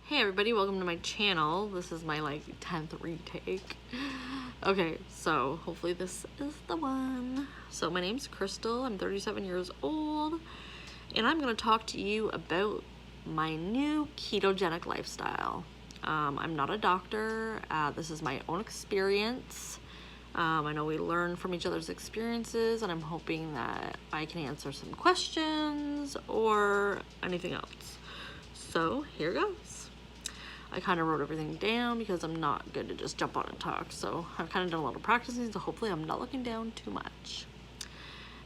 Hey everybody, welcome to my channel. This is my 10th retake. Okay, so hopefully this is the one. So my name's Crystal, I'm 37 years old, and I'm gonna talk to you about my new ketogenic lifestyle. I'm not a doctor, this is my own experience. I know we learn from each other's experiences, and I'm hoping that I can answer some questions or anything else. So here goes. I kind of wrote everything down because I'm not good to just jump on and talk. So I've kind of done a lot of practicing, so hopefully I'm not looking down too much.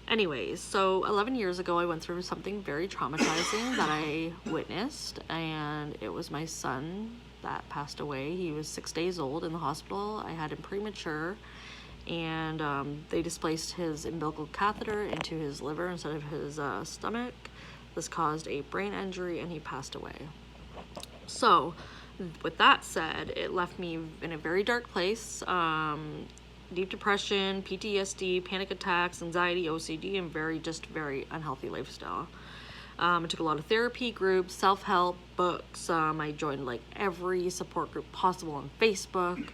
Anyways, so 11 years ago, I went through something very traumatizing that I witnessed, and it was my son that passed away. He was 6 days old in the hospital. I had him premature, and they displaced his umbilical catheter into his liver instead of his stomach. This caused a brain injury, and he passed away. So with that said, it left me in a very dark place. Deep depression, PTSD, panic attacks, anxiety, OCD, and very unhealthy lifestyle. I took a lot of therapy groups, self-help books. I joined every support group possible on Facebook.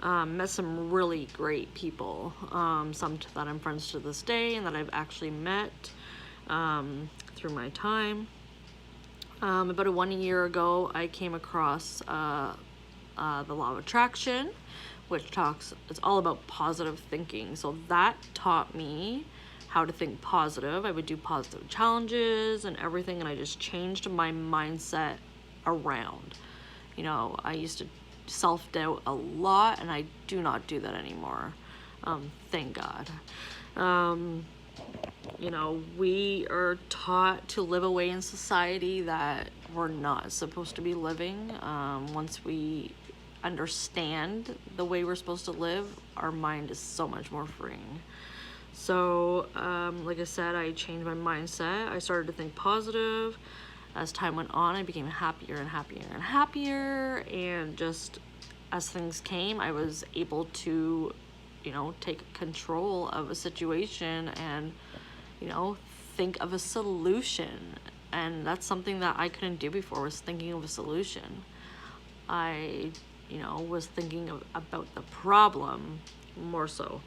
Met some really great people, some that I'm friends to this day and that I've actually met through my time. About 1 year ago, I came across the law of attraction, which it's all about positive thinking. So that taught me how to think positive. I would do positive challenges and everything, and I just changed my mindset around. I used to self-doubt a lot, and I do not do that anymore. Thank God. We are taught to live a way in society that we're not supposed to be living. Once we understand the way we're supposed to live, our mind is so much more freeing. So, like I said, I changed my mindset. I started to think positive. As time went on, I became happier and happier and happier. And just as things came, I was able to, take control of a situation and think of a solution. And that's something that I couldn't do before, was thinking of a solution. I was thinking about the problem more so.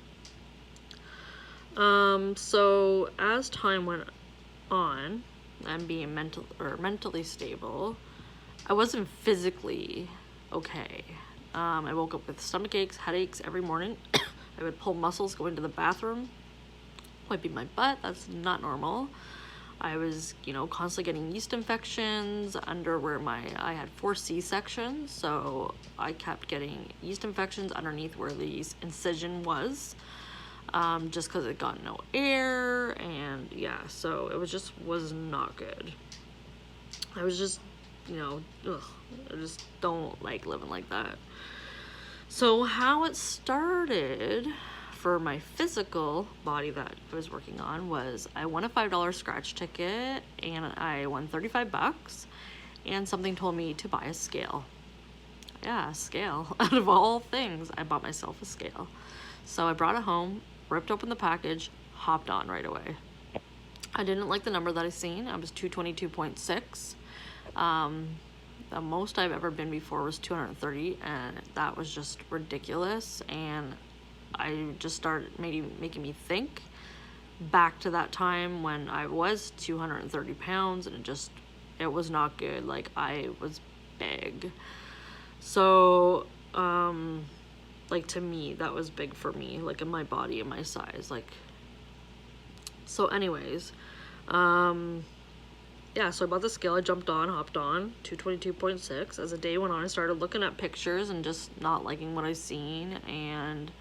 So as time went on, and being mentally stable, I wasn't physically okay. I woke up with stomach aches, headaches every morning. I would pull muscles going to the bathroom, wiping my butt. That's not normal. I was, constantly getting yeast infections under where I had 4 C-sections, so I kept getting yeast infections underneath where the incision was, just because it got no air, and yeah, so it was not good. I was just, I just don't like living like that. So how it started for my physical body that I was working on was I won a $5 scratch ticket, and I won $35, and something told me to buy a scale. Yeah, a scale. Out of all things, I bought myself a scale. So I brought it home, ripped open the package, hopped on right away. I didn't like the number that I seen. I was 222.6. The most I've ever been before was 230, and that was just ridiculous. And I just started making me think back to that time when I was 230 pounds, and it was not good. I was big. So, to me, that was big for me, in my body and my size. So anyways, yeah, so I bought the scale, I hopped on, 222.6. As the day went on, I started looking at pictures and just not liking what I seen, and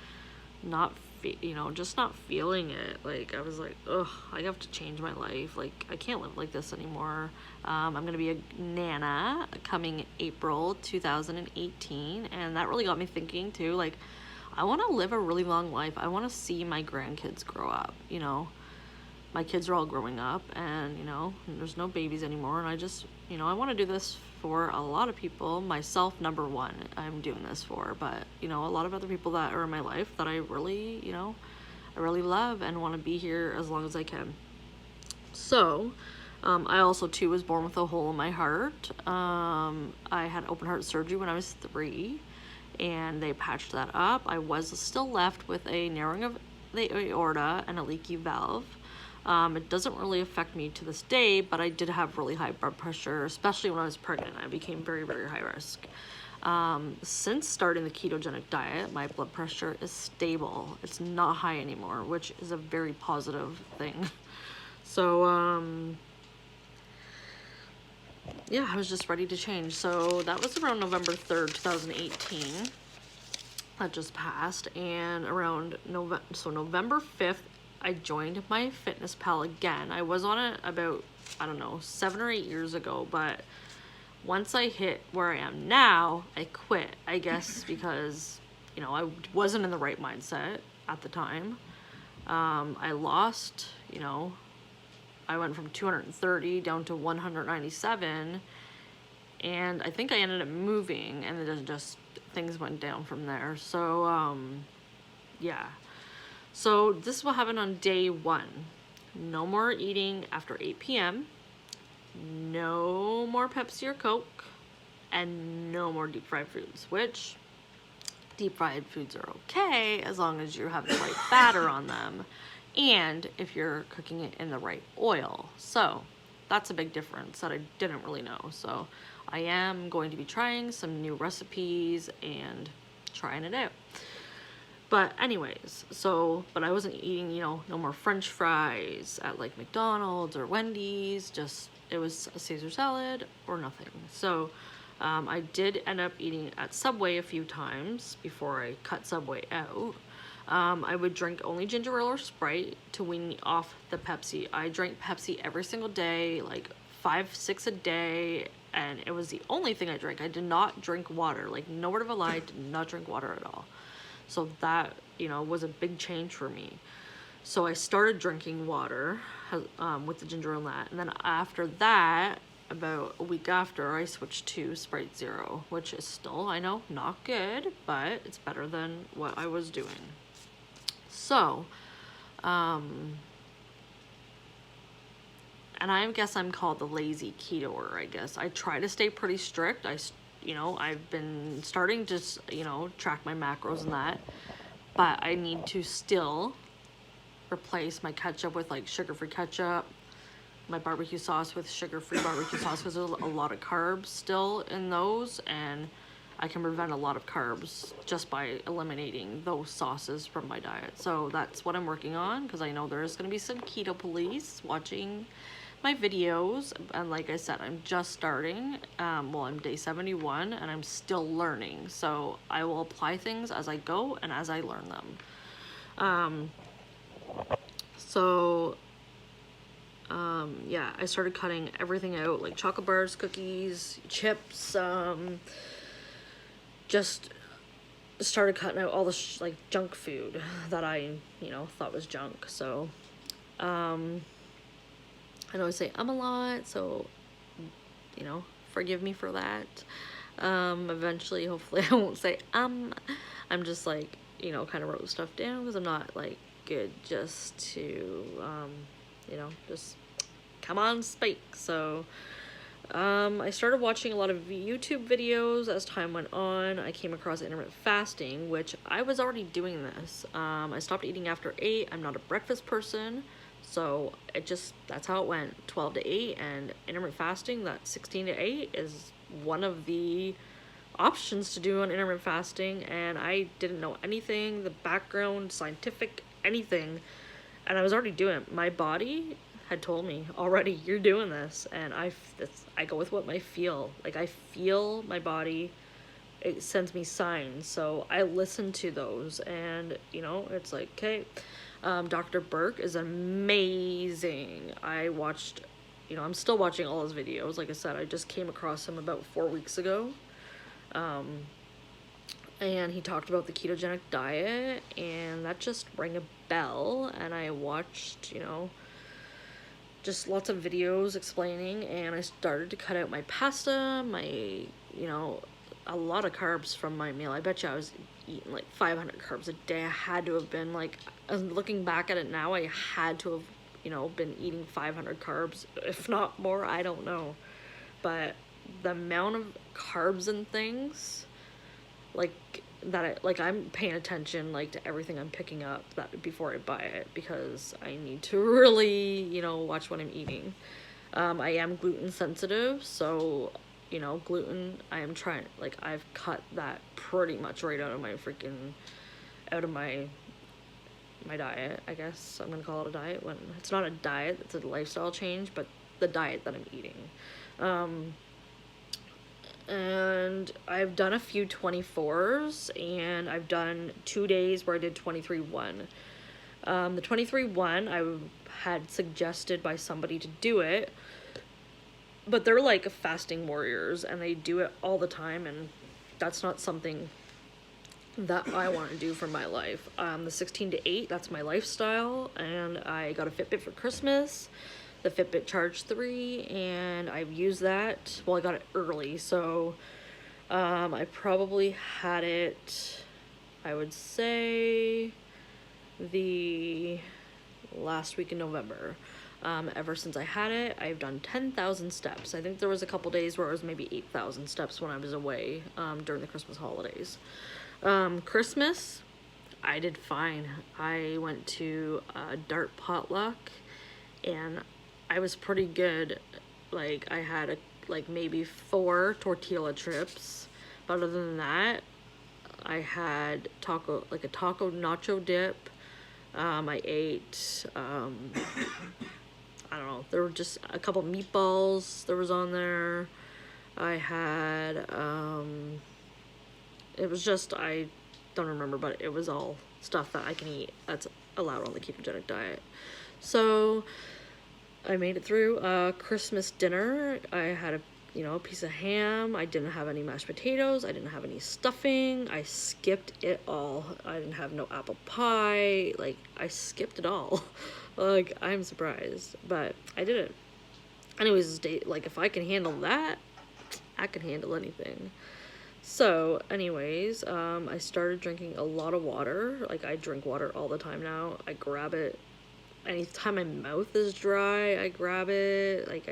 just not feeling it. I was like, ugh, I have to change my life. I can't live like this anymore. I'm gonna be a nana coming April 2018, and that really got me thinking too. I want to live a really long life. I want to see my grandkids grow up. My kids are all growing up, and there's no babies anymore, and I just I want to do this for a lot of people. Myself, number one, I'm doing this for, but a lot of other people that are in my life that I really I really love and want to be here as long as I can. So I also too was born with a hole in my heart. I had open heart surgery when I was 3, and they patched that up. I was still left with a narrowing of the aorta and a leaky valve. It doesn't really affect me to this day, but I did have really high blood pressure, especially when I was pregnant. I became very, very high risk. Since starting the ketogenic diet, my blood pressure is stable. It's not high anymore, which is a very positive thing. So, yeah, I was just ready to change. So that was around November 3rd, 2018. That just passed. And around November 5th, I joined my fitness pal again. I was on it about, I don't know, 7 or 8 years ago, but once I hit where I am now, I quit, I guess, because, you know, I wasn't in the right mindset at the time. I lost, you know, I went from 230 down to 197, and I think I ended up moving, and then just things went down from there. So, yeah. So this is what happened on day 1. No more eating after 8 p.m., no more Pepsi or Coke, and no more deep fried foods, which deep fried foods are okay as long as you have the right batter on them and if you're cooking it in the right oil. So that's a big difference that I didn't really know. So I am going to be trying some new recipes and trying it out. But anyways, but I wasn't eating, you know, no more French fries at like McDonald's or Wendy's, just it was a Caesar salad or nothing. So I did end up eating at Subway a few times before I cut Subway out. I would drink only ginger ale or Sprite to wean me off the Pepsi. I drank Pepsi every single day, like 5, 6 a day, and it was the only thing I drank. I did not drink water, like no word of a lie, I did not drink water at all. So that, you know, was a big change for me. So I started drinking water with the ginger ale and that. And then after that, about a week after, I switched to Sprite Zero, which is still, I know, not good, but it's better than what I was doing. So, and I guess I'm called the lazy ketoer, I guess. I try to stay pretty strict. You know, I've been starting to, you know, track my macros and that, but I need to still replace my ketchup with like sugar-free ketchup, my barbecue sauce with sugar-free barbecue sauce, because there's a lot of carbs still in those, and I can prevent a lot of carbs just by eliminating those sauces from my diet. So that's what I'm working on, because I know there's going to be some keto police watching my videos, and like I said, I'm just starting. Well, I'm day 71 and I'm still learning, so I will apply things as I go and as I learn them. Yeah, I started cutting everything out, like chocolate bars, cookies, chips, just started cutting out all the like junk food that I, you know, thought was junk. So I know I say a lot, so, you know, forgive me for that. Eventually, hopefully I won't say I'm just like, you know, kind of wrote stuff down because I'm not like good just to, you know, just come on, speak. So I started watching a lot of YouTube videos as time went on. I came across intermittent fasting, which I was already doing this. I stopped eating after 8. I'm not a breakfast person. So that's how it went, 12 to 8, and intermittent fasting, that 16 to 8 is one of the options to do on intermittent fasting, and I didn't know anything, the background, scientific, anything, and I was already doing it. My body had told me already, you're doing this, and I go with what I feel. Like, I feel my body, it sends me signs, so I listen to those, and, you know, it's like, okay. Dr. Burke is amazing. I watched, you know, I'm still watching all his videos. Like I said, I just came across him about 4 weeks ago. And he talked about the ketogenic diet, and that just rang a bell. And I watched, you know, just lots of videos explaining, and I started to cut out my pasta, you know, a lot of carbs from my meal. I bet you I was eating like 500 carbs a day. I had to have been like, looking back at it now, I had to have, you know, been eating 500 carbs, if not more, I don't know. But the amount of carbs and things, like, I'm paying attention, like, to everything I'm picking up that before I buy it, because I need to really, you know, watch what I'm eating. I am gluten sensitive, so, you know, gluten, I am trying, like, I've cut that pretty much right out of my my diet, I guess. I'm gonna call it a diet when it's not a diet, it's a lifestyle change, but the diet that I'm eating. And I've done a few 24s, and I've done 2 days where I did 23-1. The 23-1 I had suggested by somebody to do it, but they're like fasting warriors and they do it all the time, and that's not something that I want to do for my life. The 16-8, that's my lifestyle, and I got a Fitbit for Christmas. The Fitbit Charge 3, and I've used that. Well, I got it early, so I probably had it, I would say, the last week in November. Ever since I had it, I've done 10,000 steps. I think there was a couple days where it was maybe 8,000 steps when I was away during the Christmas holidays. Christmas, I did fine. I went to a dart potluck, and I was pretty good. Like, I had like maybe 4 tortilla chips, but other than that, I had a taco nacho dip. I ate, I don't know, there were just a couple meatballs there was on there. I had, it was just, I don't remember, but it was all stuff that I can eat that's allowed on the ketogenic diet. So I made it through. Christmas dinner, I had a piece of ham. I didn't have any mashed potatoes. I didn't have any stuffing. I skipped it all. I didn't have no apple pie. Like, I skipped it all. Like, I'm surprised, but I did it. Anyways, like, if I can handle that, I can handle anything. So, anyways, I started drinking a lot of water. Like, I drink water all the time now. I grab it. Anytime my mouth is dry, I grab it. Like,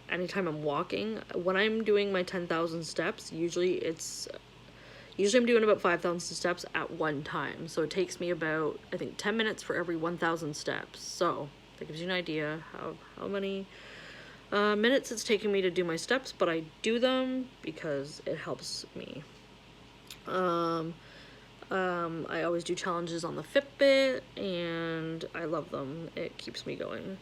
anytime I'm walking, when I'm doing my 10,000 steps, usually I'm doing about 5,000 steps at one time. So it takes me about, I think, 10 minutes for every 1,000 steps. So that gives you an idea how many minutes it's taking me to do my steps, but I do them because it helps me. I always do challenges on the Fitbit, and I love them. It keeps me going.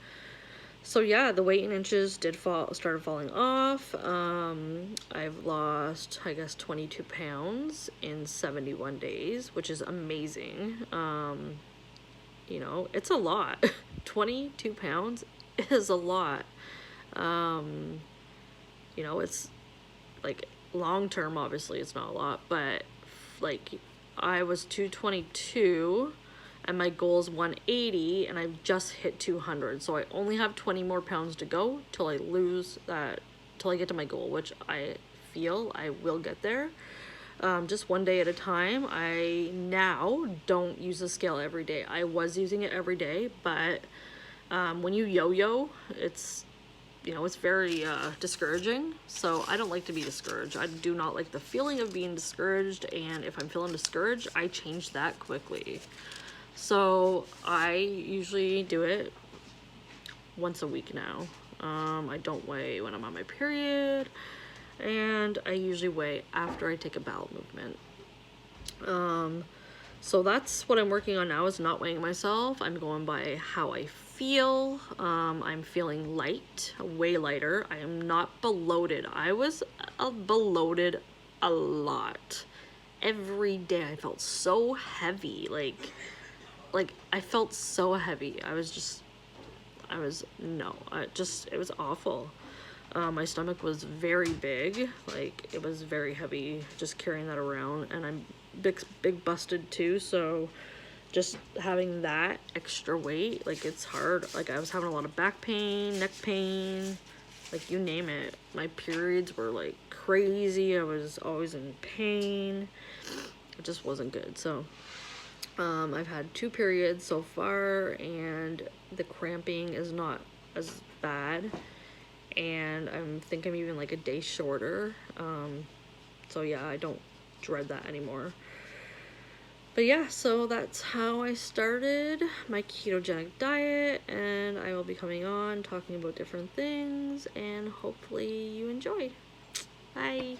So yeah, the weight in inches started falling off. I've lost, I guess, 22 pounds in 71 days, which is amazing. You know, it's a lot. 22 pounds is a lot. You know, it's like long term, obviously it's not a lot, but like, I was 222 and my goal is 180, and I've just hit 200. So I only have 20 more pounds to go till I get to my goal, which I feel I will get there. Just one day at a time. I now don't use the scale every day. I was using it every day, but when you yo-yo, it's very discouraging. So I don't like to be discouraged. I do not like the feeling of being discouraged, and if I'm feeling discouraged, I change that quickly. So I usually do it once a week now. I don't weigh when I'm on my period, and I usually weigh after I take a bowel movement. So that's what I'm working on now, is not weighing myself. I'm going by how I feel. I'm feeling light, way lighter. I am not bloated. I was bloated a lot. Every day I felt so heavy. Like I felt so heavy. It was awful. My stomach was very big. Like, it was very heavy just carrying that around, and I'm big busted too, so just having that extra weight, like, it's hard. Like, I was having a lot of back pain, neck pain, like, you name it. My periods were like crazy. I was always in pain. It just wasn't good. So I've had 2 periods so far, and the cramping is not as bad, and I think I'm even like a day shorter. So yeah, I don't dread that anymore. But yeah, so that's how I started my ketogenic diet, and I will be coming on talking about different things, and hopefully you enjoy. Bye.